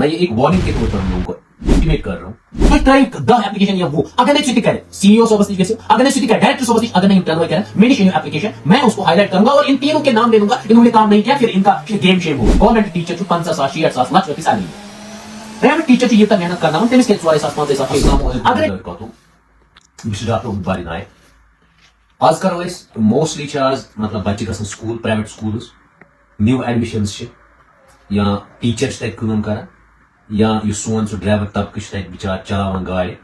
मैं ये एक वार्निंग के तौर पर हम लोगों को इंटीमेट कर रहा हूं तो ट्राई द एप्लीकेशन या वो अगर नहीं सिटी करे सीईओ सोबत नहीं अगर नहीं सिटी करे डायरेक्टर सोबत अगर नहीं इंटरव्यू करे मेरी शेयर एप्लीकेशन मैं उसको हाईलाइट करूंगा और इन तीनों के नाम दे दूंगा इन्होंने काम नहीं किया फिर इनका गेम शेम हो गवर्नमेंट टीचर जो 50,000 लाख रुपए सैलरी प्राइवेट टीचर की ये तक मेहनत करना तेमिस के 4,500 अगर डॉक्टर बारी नाय आज करो इस मोस्टली चार्ज मतलब बच्चे गसन school private schools new admissions या टीचर्स तक काम कर या सोन सह ड्राइवर तबकह तक बिचार चलावान गाड़ी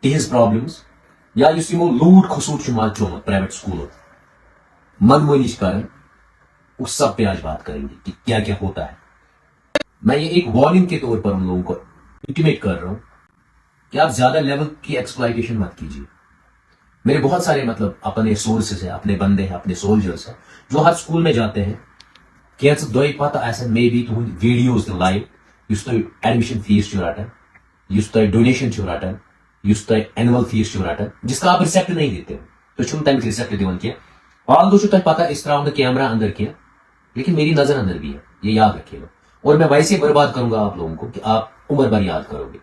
तिहज प्रॉब्लम्स या यमो लूट खसूट मज चोमुत प्राइवेट स्कूलों मनमानी कर उस सब पे आज बात करेंगे कि क्या क्या होता है। मैं ये एक वार्निंग के तौर पर उन लोगों को इंटीमेट कर रहा हूं कि आप ज्यादा लेवल की एक्सप्लॉयटेशन मत कीजिए। मेरे बहुत सारे मतलब अपने सोर्सेस है अपने बंदे हैं अपने सोल्जर्स हैं जो हर स्कूल में जाते हैं क्या दो पता मे बी तुम वीडियोज लाइव एडमिशन फीस रटान डोनेशन रटान एनुअल फीस रटान जिसका आप रिसेप्ट नहीं देते हो तो तमिक रिसेप्ट दिवन क्या ऑल दो पता इस तरह कैमरा अंदर किया लेकिन मेरी नजर अंदर भी है ये याद रखिएगा और मैं वैसे बर्बाद करूंगा आप लोगों को कि आप उम्र भर याद करोगे।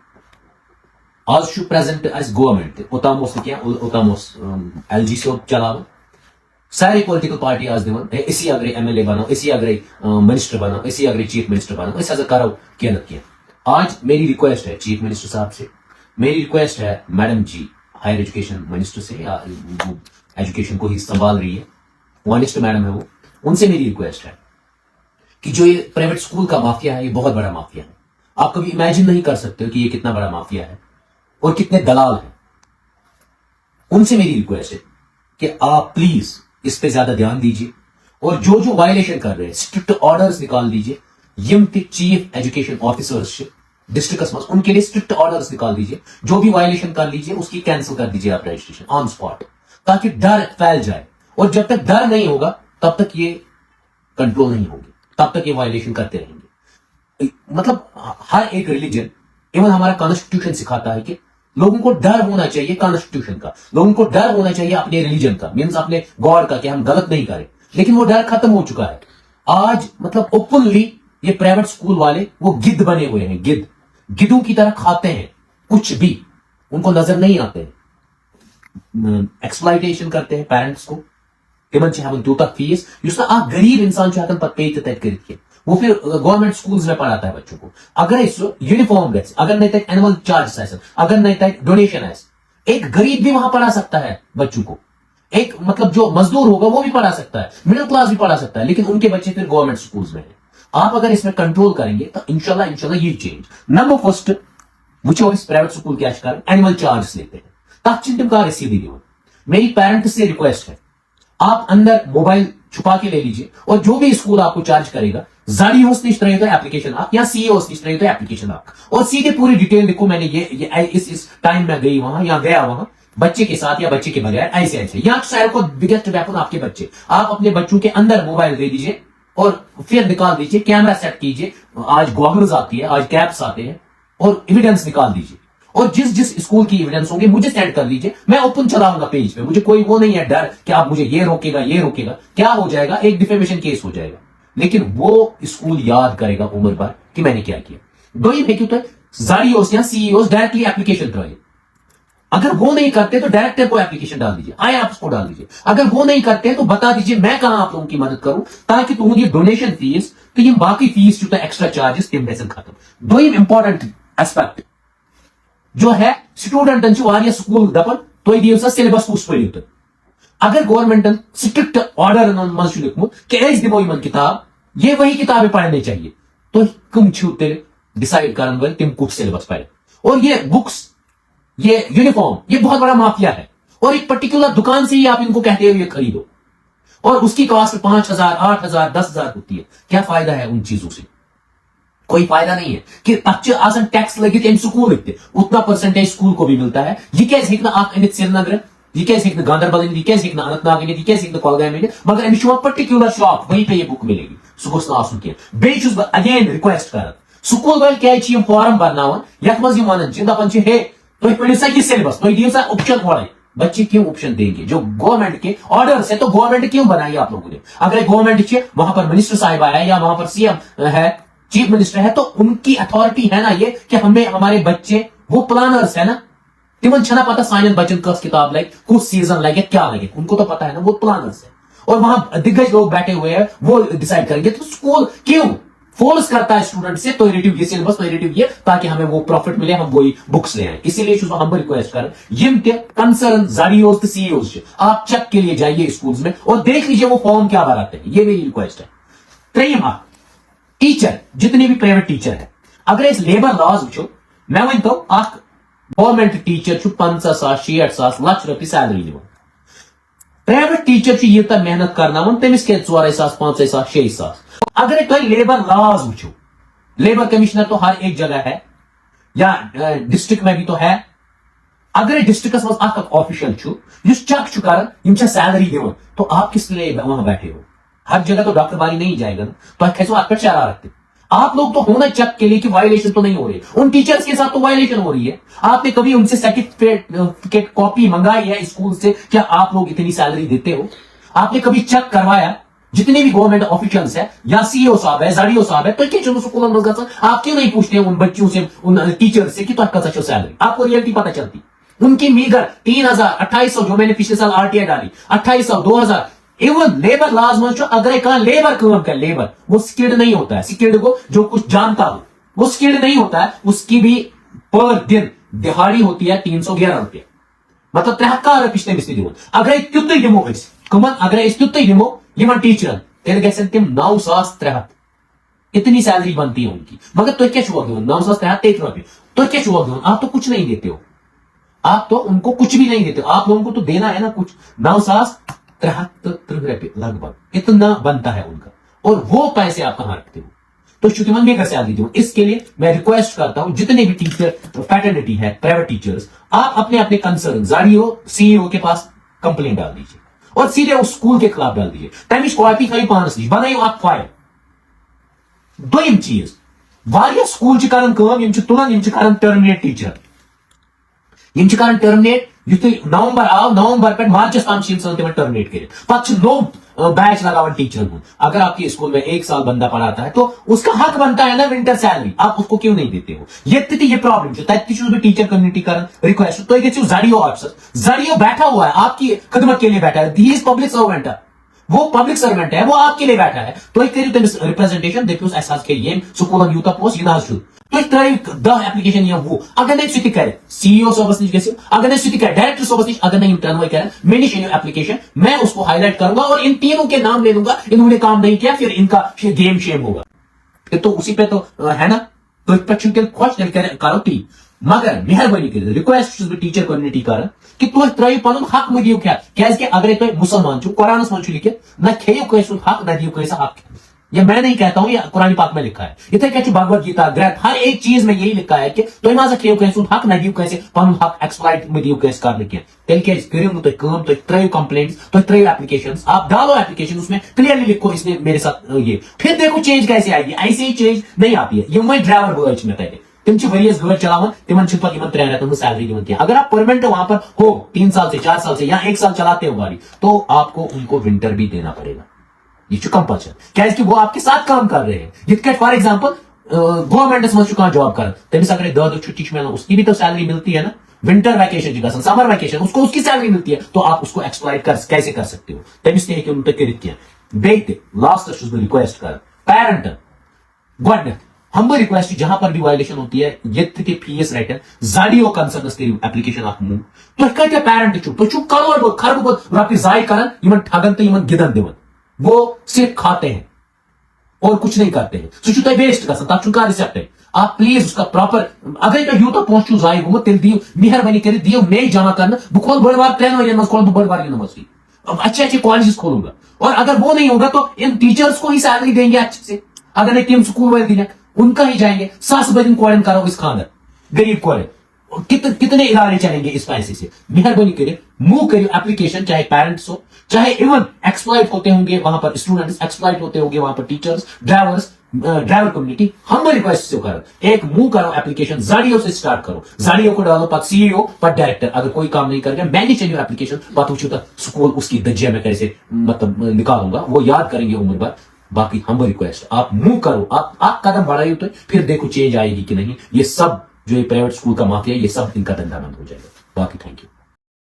आज प्रेजेंट as गवर्नमेंट ओताम क्या ओताम LG सोब चलाव सारी पॉलिटिकल पार्टी आज दिवन इसी अगर MLA बनाओ इसी अगर मिनिस्टर बनाओ इसी अगर चीफ मिनिस्टर बनाओ इस करो क्या न किया। आज मेरी रिक्वेस्ट है चीफ मिनिस्टर साहब से मेरी रिक्वेस्ट है मैडम जी हायर एजुकेशन मिनिस्टर से या एजुकेशन को ही संभाल रही है ऑनेस्ट मैडम है वो उनसे मेरी रिक्वेस्ट है कि जो ये प्राइवेट स्कूल का माफिया है ये बहुत बड़ा माफिया है। आप कभी इमेजिन नहीं कर सकते हो कि ये कितना बड़ा माफिया है और कितने दलाल हैं। उनसे मेरी रिक्वेस्ट है कि आप प्लीज इस पे ज्यादा ध्यान दीजिए और जो जो वायलेशन कर रहे हैं स्ट्रिक्ट ऑर्डर्स निकाल दीजिए। यम चीफ एजुकेशन ऑफिसर्स डिस्ट्रिक्ट में उनके लिए स्ट्रिक्ट ऑर्डर्स निकाल दीजिए। जो भी वायलेशन कर लीजिए उसकी कैंसिल कर दीजिए आप रजिस्ट्रेशन ऑन स्पॉट ताकि डर फैल जाए और जब तक डर नहीं होगा तब तक ये कंट्रोल नहीं होगी तब तक ये वायलेशन करते रहेंगे। मतलब हर एक रिलीजन इवन हमारा कॉन्स्टिट्यूशन सिखाता है कि लोगों को डर होना चाहिए कॉन्स्टिट्यूशन का लोगों को डर होना चाहिए अपने रिलीजन का मींस अपने गॉड का कि हम गलत नहीं करें लेकिन वो डर खत्म हो चुका है। आज मतलब ओपनली ये प्राइवेट स्कूल वाले वो गिद्ध बने हुए हैं गिद्धों की तरह खाते हैं कुछ भी उनको नजर नहीं आते हैं एक्सप्लॉयटेशन करते हैं पेरेंट्स को तिमन तूत फीस गरीब इंसान पे कर वो फिर गवर्नमेंट स्कूल्स में पढ़ाता है बच्चों को। अगर यूनिफॉर्म गए अगर नहीं तक एनुअल चार्ज अगर नहीं तक डोनेशन है एक गरीब भी वहां पढ़ा सकता है बच्चों को एक मतलब जो मजदूर होगा वो भी पढ़ा सकता है मिडिल क्लास भी पढ़ा सकता है लेकिन उनके बच्चे फिर गवर्नमेंट स्कूल्स में है। आप अगर इसमें कंट्रोल करेंगे तो इंशाल्लाह ये चेंज नंबर फर्स्ट वो प्राइवेट स्कूल क्या एनुअल चार्ज लेते हैं तब का रसीदी मेरी पेरेंट से रिक्वेस्ट है आप अंदर मोबाइल छुपा के ले लीजिए और जो भी स्कूल आपको चार्ज करेगा जारी एप्लीकेशन आप या सीए एप्लीकेशन आप और सीधे पूरी डिटेल देखो मैंने ये इस टाइम में गई वहां या गया वहां बच्चे के साथ या बच्चे के बगैर ऐसे यहाँ सारे को बिगेस्ट वेपन आपके बच्चे आप अपने बच्चों के अंदर मोबाइल दे दीजिए और फिर निकाल दीजिए कैमरा सेट कीजिए। आज गॉगल्स आती है आज कैप्स आते हैं और एविडेंस निकाल दीजिए और जिस जिस स्कूल की एविडेंस होंगे मुझे सेंड कर दीजिए मैं ओपन चलाऊंगा पेज पे मुझे कोई वो नहीं है डर कि आप मुझे ये रोकेगा क्या हो जाएगा एक डिफेमेशन केस हो जाएगा लेकिन वो स्कूल याद करेगा उम्र भर कि मैंने क्या किया। दो ही फेंक्यू तो जारियोस या सीईओस डायरेक्टली एप्लीकेशन कराइए अगर वो नहीं करते तो डायरेक्टर को एप्लीकेशन डाल दीजिए आए आप उसको डाल दीजिए अगर वो नहीं करते तो बता दीजिए मैं कहां आप लोगों की मदद करूं ताकि तुम ये डोनेशन फीस तो ये बाकी फीस जो एक्स्ट्रा चार्जेस तिम खत्म। दो ही इंपॉर्टेंट एस्पेक्ट जो है स्टूडेंट स्कूल दपन तुम दियो सिलेबस कुछ पढ़ियो अगर गवर्नमेंट स्ट्रिक्ट ऑर्डर मज लिखमुत कि दिमो इन किताब ये वही किताबें पढ़नी चाहिए तो कम डिसाइड कर वाल तिम कुछ सिलेबस पढ़े और ये बुक्स ये यूनिफॉर्म ये बहुत बड़ा माफिया है और एक पर्टिकुलर दुकान से ही आप इनको कहते हो ये खरीदो और उसकी कॉस्ट 5,000 8,000 10,000 होती है। क्या फायदा है उन चीजों से कोई फायदा नहीं है कि अच्छा टैक्स लगे स्कूल लिखते उतना परसेंटेज स्कूल को भी मिलता है। ये कैसे श्रीनगर ये कैसे गांधरबल ये कैसे अनंतनाग ये कैसे कुलगाम मगर अमिश पर्टिकुलर शॉप वहीं पे ये बुक मिलेगी सह गोस कह अगेन रिक्वेस्ट कर स्कूल वाल क्या फॉर्म भरना यथ मज वन दपान हे तुम पढ़ो सा ये सिलेबस तुम दियो सा ऑप्शन थोड़ा बच्चे क्यों ऑप्शन देंगे जो गवर्नमेंट के ऑर्डर है तो गवर्नमेंट क्यों बनाई आप लोगों ने। अगर गवर्नमेंट वहां पर मिनिस्टर साहिब आया या वहां पर सीएम है चीफ मिनिस्टर है, तो उनकी अथॉरिटी है ना ये कि हमें हमारे बच्चे, वो प्लानर्स है ना, तिमन छना पता साइन बच्चन कस किताब लगे, कुछ सीजन लगे, क्या लगे, उनको तो पता है ना, वो प्लानर्स है। और वहां दिग्गज लोग बैठे हुए हैं, वो डिसाइड करेंगे। तो स्कूल क्यों फोर्स करता है स्टूडेंट से, तो रिलेटिव ये सिलेबस, तो रिलेटिव ये, ताकि हमें वो प्रॉफिट मिले, हम वही बुक्स ले आए। इसीलिए हम रिक्वेस्ट कर यम कंसर्न जारियोज सीईओज आप चेक के लिए जाइए स्कूल्स में और देख लीजिए वो फॉर्म क्या भराते हैं। ये मेरी रिक्वेस्ट है। त्रेयम टीचर, जितने भी प्राइवेट टीचर है, अगर इस लेबर लॉज वो, मैं वन तो गवर्नमेंट टीचर 50,000 60,000 लाख रुपये सैलरी दिवान। प्राइवेट टीचर यूत मेहनत करना तमिस के 4,000 5,000 6,000। अगर तुम लेबर लॉज वो, लेबर कमिश्नर तो हर एक जगह है, या डिस्ट्रिक्ट में भी तो है। अगर डिस्ट्रिक्ट मज ऑफिशियल चेक कर सैलरी दिवान, तो आप किस लिए वहां बैठे हो? हर जगह तो डॉक्टर बारी नहीं जाएगा ना, तो कैसे आप पर चारा रखते? आप लोग तो होना चेक के लिए कि वायलेशन तो नहीं हो रही। उन टीचर्स के साथ तो वायलेशन हो रही है। आपने कभी उनसे सर्टिफिकेट कॉपी मंगाई है स्कूल से? क्या आप लोग इतनी सैलरी देते हो? आपने कभी चेक करवाया? जितने भी गवर्नमेंट ऑफिशियल्स है, या सीईओ साहब है, जारियो साहब है, तो क्या स्कूल में आप क्यों नहीं पूछते उन बच्चों से, उन टीचर से कि तो आपका सच सैलरी? आपको रियलिटी पता चलती। उनकी मीगर 3,000 2800 जो मैंने पिछले साल आरटीआई डाली, 2800 2,000। इवन लेबर लॉज में अगर एक लेबर काम कर, लेबर वो स्किल्ड नहीं होता है। स्किल्ड को जो कुछ जानता हो वो स्किल्ड नहीं होता है। उसकी भी पर दिन दिहाड़ी होती है 311 रुपये, मतलब 73 पिछले मिस्त्री दिवो। अगर तुत दिमो कमन, अगर तुत दिमो यमन टीचर तेल गसन तिम 9,300 इतनी सैलरी बनती है उनकी। मगर तो क्या छुआ 9,300 रुपये, तो क्या छुआ? आप तो कुछ नहीं देते हो, आप तो उनको कुछ भी नहीं देते हो। आप लोगों को तो देना है ना कुछ। 9,73 रुपये लगभग इतना बनता है उनका, और वो पैसे आप कहां रखते हो? तो श्रुतिमन भी कैसे आगे दूं? इसके लिए मैं रिक्वेस्ट करता हूं जितने भी टीचर फैकल्टी है, प्राइवेट टीचर्स, आप अपने अपने कंसर्न जारियो सीईओ के पास कंप्लेंट डाल दीजिए और सीधे उस स्कूल के खिलाफ डाल दीजिए। तमिश क्वालिफाई पानस नश बनाइयो आप फाइल। दोयम चीज, वारिया स्कूल करन काम, यम तुलान, यम करन टर्मिनेट टीचर, यम करन टर्मिनेट। युतु नवंबर आव, नवंबर पे मार्चस ताम तिम टर्मिनेट कर पत नो बैच लगावन टीचर हूं। अगर आपके स्कूल में 1 साल बंदा पढ़ाता है तो उसका हक बनता है ना विंटर सैलरी, आप उसको क्यों नहीं देते हो? ये प्रॉब्लम भी टीचर कम्युनिटी का रिक्वेस्ट। तो जारियो ऑफिसर, जारियो बैठा हुआ है आपकी खिदमत के लिए बैठा है। ही इज पब्लिक सर्वेंट है, वो पब्लिक सर्वेंट है, वो आपके लिए बैठा है। तो रिप्रेजेंटेशन देखो एहसास करिए स्कूल यूता पोस्ट यह तो दह एप्लीकेशन या वो अगर नहीं सु करे सीईओ सोबस निश गयो, अगर नहीं सु करे डायरेक्टर सोबस निश, अगर नहीं टर्न करे मैं निश एप्लीकेशन, मैं उसको हाईलाइट करूंगा और इन तीनों के नाम ले लूंगा। इन्होंने काम नहीं किया, फिर इनका गेम शेम होगा। तो उसी पे तो है ना, तो पे खुश करो टी। मगर मेहरबानी कर रिक्वेस्ट टीचर कम्युनिटी कर कि तुम त्रो पन हक मो दियो क्या, अगर तुम मुसलमान छो, कुरान मज लिखित न खेयो कैसे हक न दियो कैसा हक। ये मैं नहीं कहता हूं, ये कुरान पाक में लिखा है। इतने क्या भगवत गीता, ग्रंथ, हर एक चीज में यही लिखा है कि तुम माजा खेयो कैसे हक न दियो कैसे, पन हक एक्सप्लॉइट मत दियो कैसे करने के। तेल क्या करियो तुम काम, तुम त्रो कंप्लेंट्स, तुम त्रो एप्लीकेशंस, आप डालो एप्लीकेशन, उसमें क्लियरली लिखो इसने मेरे साथ ये, फिर देखो चेंज कैसे आएगी। ऐसे ही चेंज नहीं आती है। ये मैं ड्राइवर बर्च में तय तिम वरियस गाड़ चलावन, तिमन पे 3 रेतन सैलरी दिवन किया। अगर आप परमानेंट वहां पर हो 3 साल से 4 साल से या 1 साल चलाते हो गाड़ी, तो आपको उनको विंटर भी देना पड़ेगा। ये कंपल्सन, क्या वो आपके साथ काम कर रहे हैं। ये फॉर एग्जाम्पल गवर्नमेंट मज जॉब कर तमिस अगर 2 छुट्टी मिलना, उसकी भी तो सैलरी मिलती है ना। विंटर वैकेशन की समर वैकेशन, उसको उसकी सैलरी मिलती है। तो आप उसको एक्सप्लॉइट कैसे कर सकते हो? तमिस बेटे लास्ट रिक्वेस्ट कर पेरेंट गड हम रिक्वेस्ट जहां पर भी वायलेशन होती है ये फीस रटन जाडियो कंसर्नस करियो एप्लीकेशन अख मुंह तुम कत पेरेंट छो, तुम करोड़ खरब रुपये जाय कर ठगन तो गिदन दिवन। वो सिर्फ खाते हैं और कुछ नहीं करते हैं। सह वेस्ट कर रिसेप्ट है। आप प्लीज उसका प्रॉपर, अगर यूत पहुंचू जाय गुम तेल दियो मेहरबानी कर दियो मे जमा करना। बह खोल बड़ बार 3 वन खोल बड़ बार यूनिवर्सिटी, अच्छे अच्छे कॉलेजेस खोलूंगा। और अगर वो नहीं होगा तो इन टीचर्स को ही सैलरी देंगे अच्छे से। अगर नहीं टीम स्कूल वाले दिन उनका ही जाएंगे। 7 बजे कॉलेज करो इस खानदार गरीब कॉलेज, कितने इदारे चलेंगे इस पैसे से? मेहरबानी करिए मूव करिए एप्लीकेशन, चाहे पेरेंट्स हो, चाहे इवन एक्सप्लॉइट होते होंगे वहां पर स्टूडेंट्स, एक्सप्लॉइट होते होंगे वहां पर टीचर्स, ड्राइवर्स, ड्राइवर कम्युनिटी। हम रिक्वेस्ट से करो एक मूव करो एप्लीकेशन, जाडियो से स्टार्ट करो। जाडियो को डालो पद सीईओ पद डायरेक्टर। अगर कोई काम नहीं करेगा मैं नहीं चाहिए एप्लीकेशन, बात पूछू तो स्कूल उसकी दज्जिया में कैसे मतलब निकालूंगा, वो याद करेंगे उम्र भर। बाकी हम रिक्वेस्ट, आप मूव करो, आप कदम बढ़ाइए तो फिर देखो चेंज आएगी कि नहीं। ये सब जो ये प्राइवेट स्कूल का माफिया है, ये सब इनका धंधा बंद हो जाएगा। बाकी थैंक यू।